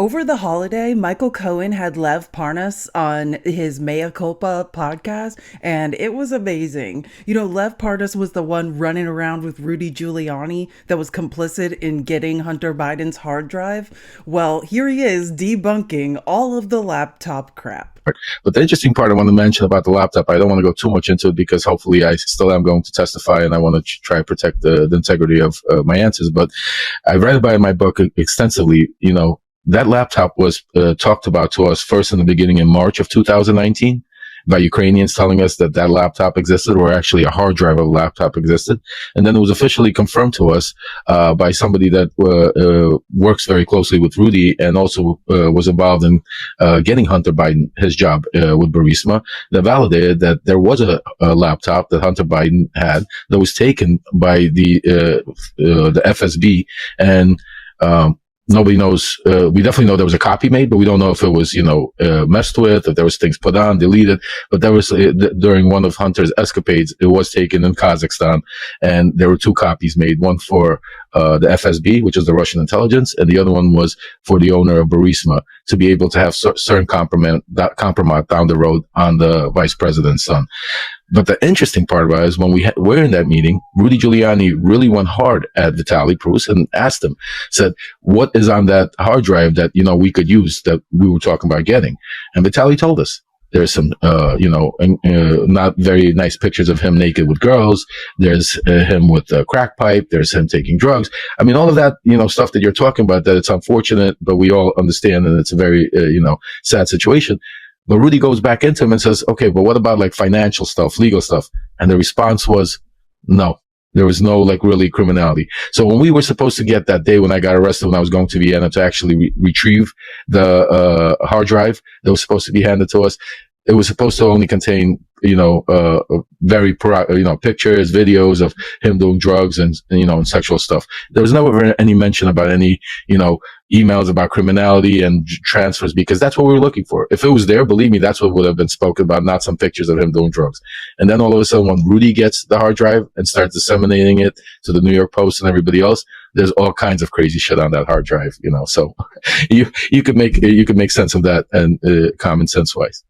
Over the holiday, Michael Cohen had Lev Parnas on his Mea Culpa podcast, and it was amazing. Lev Parnas was the one running around with Rudy Giuliani that was complicit in getting Hunter Biden's hard drive. Well, here he is debunking all of the laptop crap. But the interesting part I want to mention about the laptop, I don't want to go too much into it because hopefully I still am going to testify and I want to try to protect the integrity of my answers. But I read about it in my book extensively. That laptop was talked about to us first in the beginning in March of 2019 by Ukrainians telling us that that laptop existed, or actually a hard drive of a laptop existed. And then it was officially confirmed to us by somebody that works very closely with Rudy and also was involved in getting Hunter Biden his job with Burisma, that validated that there was a laptop that Hunter Biden had that was taken by the FSB. And nobody knows. We definitely know there was a copy made, but we don't know if it was, messed with, if there was things put on, deleted. But there was during one of Hunter's escapades, it was taken in Kazakhstan, and there were two copies made. One for the FSB, which is the Russian intelligence, and the other one was for the owner of Burisma to be able to have certain compromise down the road on the vice president's son. But the interesting part about it is when we were in that meeting, Rudy Giuliani really went hard at Vitaly Prus and asked him, said, what is on that hard drive that, we could use that we were talking about getting? And Vitaly told us. There's some, not very nice pictures of him naked with girls. There's him with a crack pipe. There's him taking drugs. I mean, all of that, stuff that you're talking about, that it's unfortunate, but we all understand, and it's a very, sad situation. But Rudy goes back into him and says, okay, but what about like financial stuff, legal stuff? And the response was, no, there was no really criminality. So when we were supposed to get that day when I got arrested, when I was going to Vienna to actually retrieve the hard drive that was supposed to be handed to us, it was supposed to only contain, very, pictures, videos of him doing drugs and sexual stuff. There was never any mention about any, emails about criminality and transfers, because that's what we were looking for. If it was there, believe me, that's what would have been spoken about, not some pictures of him doing drugs. And then all of a sudden, when Rudy gets the hard drive and starts disseminating it to the New York Post and everybody else, there's all kinds of crazy shit on that hard drive, so you could make sense of that, and common sense wise.